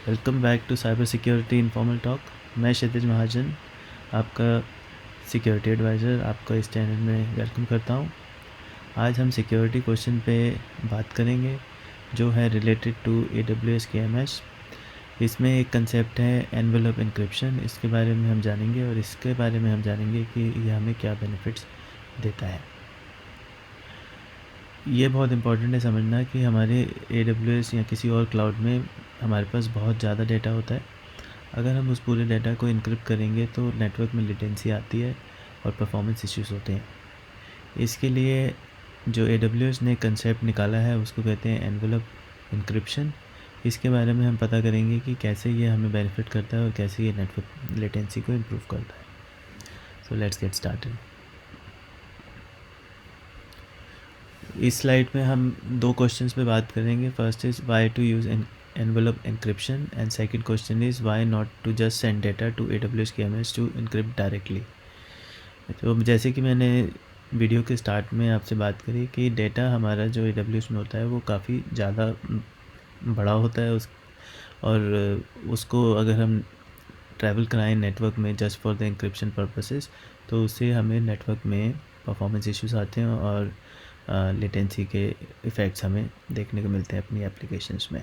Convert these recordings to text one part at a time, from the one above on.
Welcome back to cyber security informal talk. मैं क्षितिज महाजन, आपका security adviser, आपका इस चैनल में वेलकम करता हूं। आज हम सिक्योरिटी क्वेश्चन पे बात करेंगे जो है रिलेटेड टू AWS KMS। इसमें एक कंसेप्ट है एनवेलप इंक्रिप्शन, इसके बारे में हम जानेंगे और इसके बारे में हम जानेंगे कि ये हमें क्या बेनिफिट्स देता है। ये बहुत इम्पॉर्टेंट है समझना कि हमारे AWS या किसी और क्लाउड में हमारे पास बहुत ज़्यादा डेटा होता है। अगर हम उस पूरे डेटा को इनक्रिप्ट करेंगे तो नेटवर्क में लेटेंसी आती है और परफॉर्मेंस इश्यूज होते हैं। इसके लिए जो AWS ने कंसेप्ट निकाला है उसको कहते हैं एनवेलप इंक्रिप्शन। इसके बारे में हम पता करेंगे कि कैसे ये हमें बेनिफिट करता है और कैसे ये नेटवर्क लेटेंसी को इम्प्रूव करता है। So let's get started. इस स्लाइड में हम दो क्वेश्चंस पे बात करेंगे। First is why to use envelope encryption and second question is why not to just send data to AWS KMS to encrypt directly। तो जैसे कि मैंने वीडियो के स्टार्ट में आपसे बात करी कि डेटा हमारा जो AWS में होता है वो काफ़ी ज़्यादा बड़ा होता है और उसको अगर हम ट्रैवल कराएं नेटवर्क में just for the encryption purposes तो उससे हमें नेटवर्क में परफॉर्मेंस इश्यूज आते हैं और लेटेंसी के इफ़ेक्ट्स हमें देखने को मिलते हैं अपनी एप्लीकेशंस में।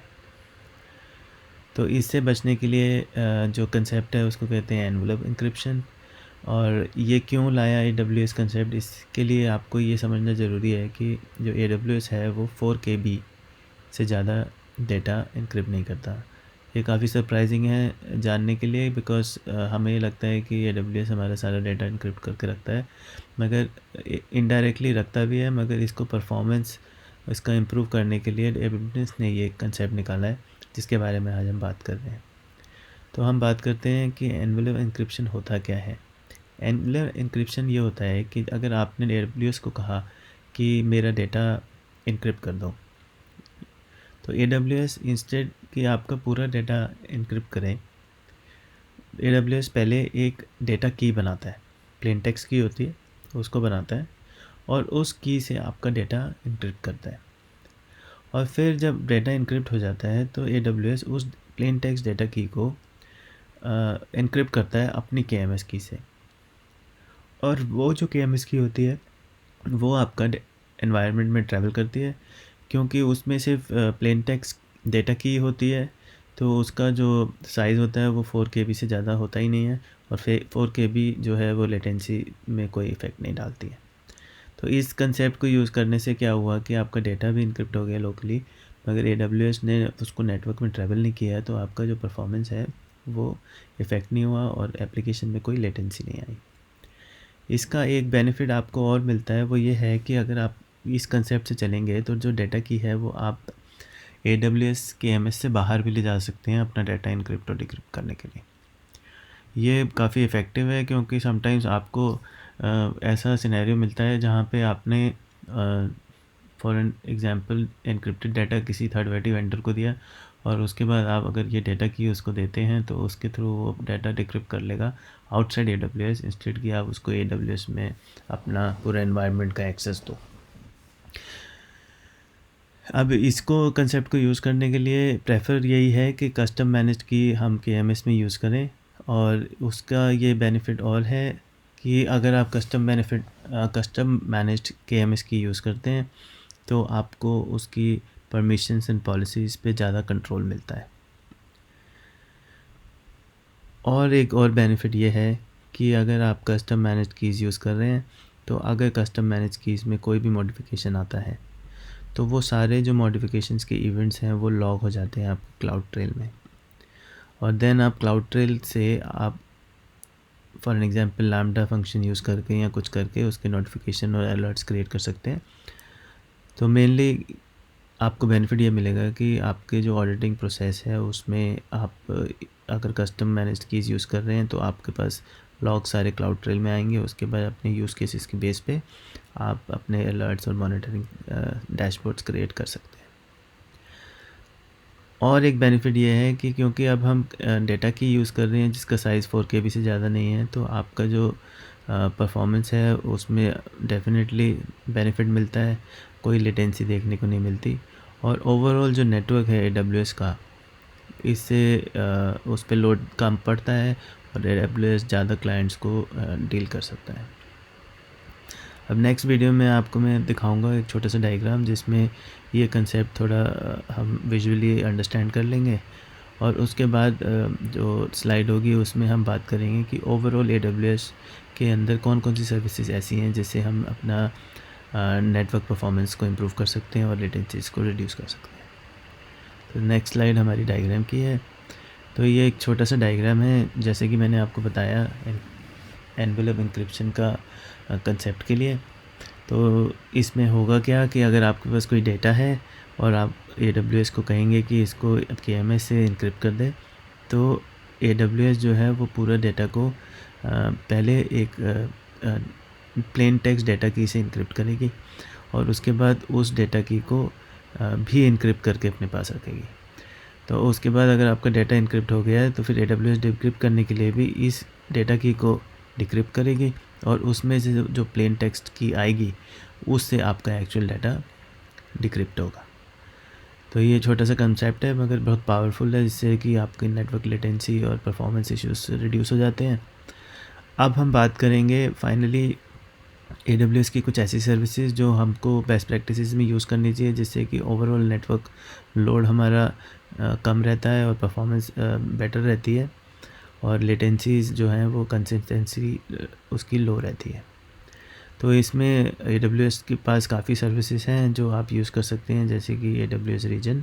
तो इससे बचने के लिए जो कंसेप्ट है उसको कहते हैं एनवेलप इंक्रिप्शन। और ये क्यों लाया AWS कंसेप्ट, इसके लिए आपको ये समझना ज़रूरी है कि जो AWS है वो 4 KB से ज़्यादा डेटा इंक्रिप्ट नहीं करता। ये काफ़ी सरप्राइजिंग है जानने के लिए, बिकॉज हमें लगता है कि AWS हमारा सारा डेटा इंक्रिप्ट करके रखता है, मगर इनडायरेक्टली रखता भी है, मगर इसको परफॉर्मेंस इसका इम्प्रूव करने के लिए AWS ने ये कंसेप्ट निकाला है जिसके बारे में आज हम बात कर रहे हैं। तो हम बात करते हैं कि एनवेलप इंक्रिप्शन होता क्या है। एनवेलप इंक्रिप्शन ये होता है कि अगर आपने AWS को कहा कि मेरा डेटा इंक्रिप्ट कर दो, तो AWS इंस्टेड कि आपका पूरा डेटा इंक्रिप्ट करें, AWS पहले एक डेटा की बनाता है, प्लेन टेक्स्ट की होती है, उसको बनाता है और उस की से आपका डेटा इंक्रिप्ट करता है। और फिर जब डेटा इंक्रिप्ट हो जाता है तो AWS उस प्लेन टेक्स्ट डेटा की को इंक्रिप्ट करता है अपनी KMS की से, और वो जो KMS की होती है वो आपका एनवायरनमेंट में ट्रैवल करती है, क्योंकि उसमें सिर्फ प्लेन टेक्स्ट डेटा की होती है, तो उसका जो साइज़ होता है वो 4 KB से ज़्यादा होता ही नहीं है, और 4 KB जो है वो लेटेंसी में कोई इफ़ेक्ट नहीं डालती है। तो इस कंसेप्ट को यूज़ करने से क्या हुआ कि आपका डेटा भी इंक्रिप्ट हो गया लोकली, मगर AWS ने उसको नेटवर्क में ट्रैवल नहीं किया है, तो आपका जो परफॉर्मेंस है वो इफ़ेक्ट नहीं हुआ और एप्लीकेशन में कोई लेटेंसी नहीं आई। इसका एक बेनिफिट आपको और मिलता है, वो ये है कि अगर आप इस कंसेप्ट से चलेंगे तो जो डेटा की है वो आप AWS KMS से बाहर भी ले जा सकते हैं अपना डेटा इंक्रिप्ट और डिक्रिप्ट करने के लिए। ये काफ़ी इफ़ेक्टिव है, क्योंकि समटाइम्स आपको ऐसा सिनेरियो मिलता है जहाँ पे आपने for an example encrypted data किसी थर्ड पार्टी वेंडर को दिया, और उसके बाद आप अगर ये डेटा की उसको देते हैं तो उसके थ्रू वो डाटा डिक्रिप्ट कर लेगा आउटसाइड AWS, इंस्टेड कि आप उसको AWS में अपना पूरा एनवायरनमेंट का एक्सेस दो। अब इसको कंसेप्ट को यूज़ करने के लिए प्रेफर यही है कि कस्टम मैनेज्ड की हम KMS में यूज़ करें, और उसका ये बेनिफिट और है कि अगर आप कस्टम मैनेज्ड KMS की यूज़ करते हैं तो आपको उसकी परमिशंस एंड पॉलिसीज़ पे ज़्यादा कंट्रोल मिलता है। और एक और बेनिफिट ये है कि अगर आप कस्टम मैनेज्ड कीज़ यूज़ कर रहे हैं तो अगर कस्टम मैनेज्ड कीज़ में कोई भी मॉडिफिकेशन आता है तो वो सारे जो मॉडिफिकेशंस के इवेंट्स हैं वो लॉग हो जाते हैं आपके क्लाउड ट्रेल में, और देन आप क्लाउड ट्रेल से आप for an example lambda function use करके या कुछ करके उसके नोटिफिकेशन और अलर्ट्स क्रिएट कर सकते हैं। तो मेनली आपको बेनिफिट ये मिलेगा कि आपके जो ऑडिटिंग प्रोसेस है उसमें आप अगर कस्टम मैनेज्ड कीज़ यूज़ कर रहे हैं तो आपके पास लॉग सारे क्लाउड ट्रेल में आएंगे। उसके बाद अपने यूज़ केसेस के बेस पे आप अपने अलर्ट्स और मॉनिटरिंग डैशबोर्ड्स क्रिएट कर सकते हैं। और एक बेनिफिट ये है कि क्योंकि अब हम डेटा की यूज़ कर रहे हैं जिसका साइज़ 4 KB से ज़्यादा नहीं है, तो आपका जो परफॉर्मेंस है उसमें डेफिनेटली बेनिफिट मिलता है, कोई लेटेंसी देखने को नहीं मिलती। और ओवरऑल जो नेटवर्क है AWS का, इससे उस पे लोड कम पड़ता है और AWS ज़्यादा क्लाइंट्स को डील कर सकता है। अब नेक्स्ट वीडियो में आपको मैं दिखाऊंगा एक छोटा सा डायग्राम जिसमें ये कंसेप्ट थोड़ा हम विजुअली अंडरस्टैंड कर लेंगे, और उसके बाद जो स्लाइड होगी उसमें हम बात करेंगे कि ओवरऑल AWS के अंदर कौन कौन सी सर्विसेज ऐसी हैं जिससे हम अपना नेटवर्क परफॉर्मेंस को इम्प्रूव कर सकते हैं और लेटेंसीज को रिड्यूस कर सकते हैं। तो नेक्स्ट स्लाइड हमारी डायग्राम की है। तो ये एक छोटा सा डायग्राम है, जैसे कि मैंने आपको बताया एनवेलप इंक्रिप्शन का कंसेप्ट के लिए। तो इसमें होगा क्या कि अगर आपके पास कोई डेटा है और आप AWS को कहेंगे कि इसको KMS से इनक्रिप्ट कर दे, तो AWS जो है वो पूरा डेटा को पहले एक प्लेन टेक्स्ट डेटा की से इनक्रिप्ट करेगी और उसके बाद उस डेटा की को भी इनक्रिप्ट करके अपने पास रखेगी। तो उसके बाद अगर आपका डेटा इनक्रिप्ट हो गया है तो फिर AWS डिक्रिप्ट करने के लिए भी इस डेटा की को डिक्रिप्ट करेगी और उसमें से जो प्लेन टेक्स्ट की आएगी उससे आपका एक्चुअल डाटा डिक्रिप्ट होगा। तो ये छोटा सा कंसेप्ट है मगर बहुत पावरफुल है, जिससे कि आपकी नेटवर्क लेटेंसी और परफॉर्मेंस इश्यूज रिड्यूस हो जाते हैं। अब हम बात करेंगे फाइनली AWS की कुछ ऐसी सर्विसेज जो हमको बेस्ट प्रैक्टिसेस में यूज़ करनी चाहिए, जिससे कि ओवरऑल नेटवर्क लोड हमारा कम रहता है और परफॉर्मेंस बेटर रहती है और लेटेंसीज जो हैं वो कंसिस्टेंसी उसकी लो रहती है। तो इसमें AWS के पास काफ़ी सर्विसेज हैं जो आप यूज़ कर सकते हैं, जैसे कि AWS रीजन।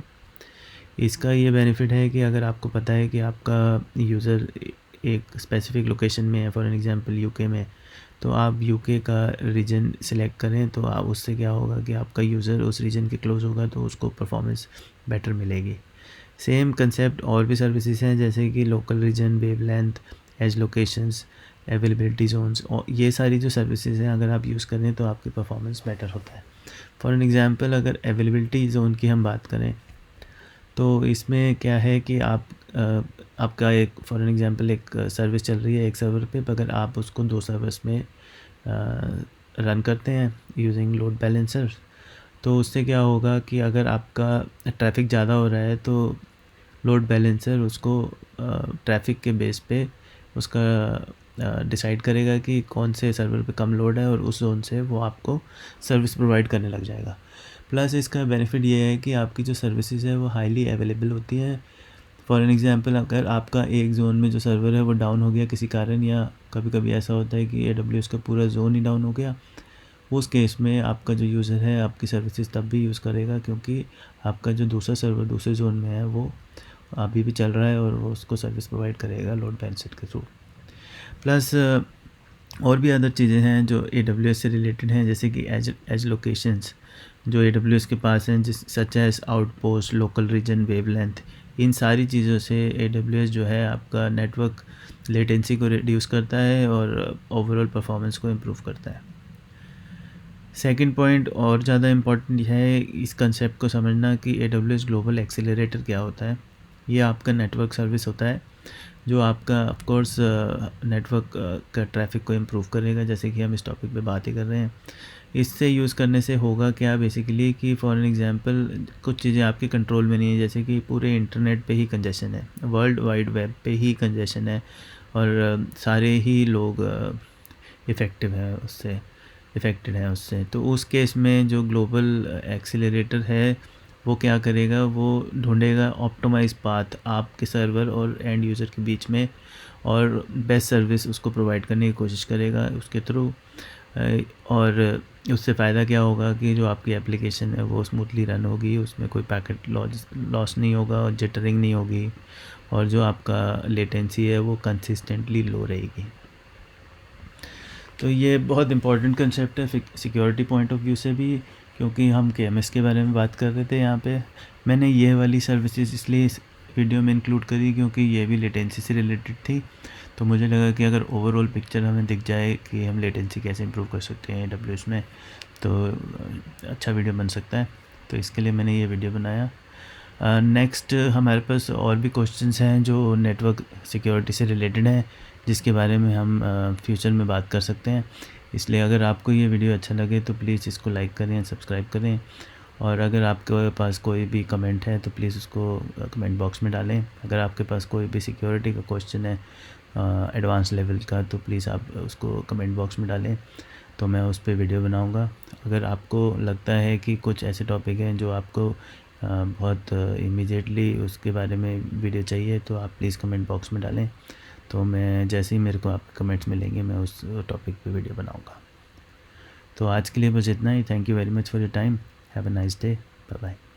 इसका ये बेनिफिट है कि अगर आपको पता है कि आपका यूज़र एक स्पेसिफिक लोकेशन में है, फॉर एन एग्जांपल UK में, तो आप UK का रीजन सिलेक्ट करें तो आप उससे क्या होगा कि आपका यूज़र उस रीजन के क्लोज होगा तो उसको परफॉर्मेंस बेटर मिलेगी। सेम कंसेप्ट और भी सर्विसेज हैं जैसे कि local region, wavelength, edge locations, availability zones, और ये सारी जो सर्विसेज हैं अगर आप यूज़ करें तो आपकी परफॉर्मेंस बेटर होता है। फॉर एन एग्जांपल अगर अवेलेबिलिटी जोन की हम बात करें तो इसमें क्या है कि आपका एक फॉर एन एग्जांपल एक सर्विस चल रही है एक सर्वर पे, अगर आप उसको 2 सर्वर्स में रन करते हैं यूजिंग लोड बैलेंसर, तो उससे क्या होगा कि अगर आपका ट्रैफिक ज़्यादा हो रहा है तो लोड बैलेंसर उसको ट्रैफिक के बेस पे उसका डिसाइड करेगा कि कौन से सर्वर पे कम लोड है और उस जोन से वो आपको सर्विस प्रोवाइड करने लग जाएगा। प्लस इसका बेनिफिट ये है कि आपकी जो सर्विसेज है वो हाईली अवेलेबल होती हैं। फॉर एन एग्जांपल अगर आपका एक जोन में जो सर्वर है वो डाउन हो गया किसी कारण, या कभी कभी ऐसा होता है कि AWS का पूरा जोन ही डाउन हो गया, उस केस में आपका जो यूज़र है आपकी सर्विसेज तब भी यूज़ करेगा क्योंकि आपका जो दूसरा सर्वर दूसरे जोन में है वो अभी भी चल रहा है और वो उसको सर्विस प्रोवाइड करेगा लोड बैलेंसर के थ्रू। प्लस और भी अदर चीज़ें हैं जो AWS से रिलेटेड हैं, जैसे कि एज लोकेशंस जो AWS के पास हैं, such as outpost, local region, wavelength, इन सारी चीज़ों से AWS जो है आपका नेटवर्क लेटेंसी को रिड्यूस करता है और ओवरऑल परफॉर्मेंस को इम्प्रूव करता है। सेकंड पॉइंट और ज़्यादा इम्पॉर्टेंट है इस कंसेप्ट को समझना कि AWS ग्लोबल एक्सीलरेटर क्या होता है। ये आपका नेटवर्क सर्विस होता है जो आपका ऑफ कोर्स नेटवर्क का ट्रैफिक को इम्प्रूव करेगा, जैसे कि हम इस टॉपिक पे बात ही कर रहे हैं। इससे यूज़ करने से होगा क्या बेसिकली कि फॉर एन एग्जांपल कुछ चीज़ें आपके कंट्रोल में नहीं है, जैसे कि पूरे इंटरनेट पे ही कंजेशन है, वर्ल्ड वाइड वेब पे ही कंजेशन है और सारे ही लोग इफ़ेक्टेड हैं उससे। तो उस केस में जो ग्लोबल एक्सीलरेटर है वो क्या करेगा, वो ढूंढेगा ऑप्टिमाइज पाथ आपके सर्वर और एंड यूज़र के बीच में और बेस्ट सर्विस उसको प्रोवाइड करने की कोशिश करेगा उसके थ्रू। और उससे फ़ायदा क्या होगा कि जो आपकी एप्लीकेशन है वो स्मूथली रन होगी, उसमें कोई पैकेट लॉस नहीं होगा और जिटरिंग नहीं होगी और जो आपका लेटेंसी है वो कंसिस्टेंटली लो रहेगी। तो ये बहुत इंपॉर्टेंट कंसेप्ट है सिक्योरिटी पॉइंट ऑफ व्यू से भी, क्योंकि हम KMS के बारे में बात कर रहे थे यहाँ पे। मैंने ये वाली सर्विसेज इसलिए इस वीडियो में इंक्लूड करी क्योंकि ये भी लेटेंसी से रिलेटेड थी, तो मुझे लगा कि अगर ओवरऑल पिक्चर हमें दिख जाए कि हम लेटेंसी कैसे इंप्रूव कर सकते हैं AWS में, तो अच्छा वीडियो बन सकता है। तो इसके लिए मैंने ये वीडियो बनाया। नेक्स्ट हमारे पास और भी क्वेश्चंस हैं जो नेटवर्क सिक्योरिटी से रिलेटेड हैं, जिसके बारे में हम फ्यूचर में बात कर सकते हैं। इसलिए अगर आपको ये वीडियो अच्छा लगे तो प्लीज़ इसको लाइक करें, सब्सक्राइब करें और अगर आपके पास कोई भी कमेंट है तो प्लीज़ उसको कमेंट बॉक्स में डालें। अगर आपके पास कोई भी सिक्योरिटी का क्वेश्चन है एडवांस लेवल का, तो प्लीज़ आप उसको कमेंट बॉक्स में डालें, तो मैं उस पर वीडियो बनाऊंगा। अगर आपको लगता है कि कुछ ऐसे टॉपिक हैं जो आपको बहुत इमीडिएटली उसके बारे में वीडियो चाहिए, तो आप प्लीज़ कमेंट बॉक्स में डालें, तो मैं जैसे ही मेरे को आपके कमेंट्स मिलेंगे मैं उस टॉपिक पे वीडियो बनाऊंगा। तो आज के लिए बस इतना ही। Thank you very much for your time. Have a nice day. Bye bye.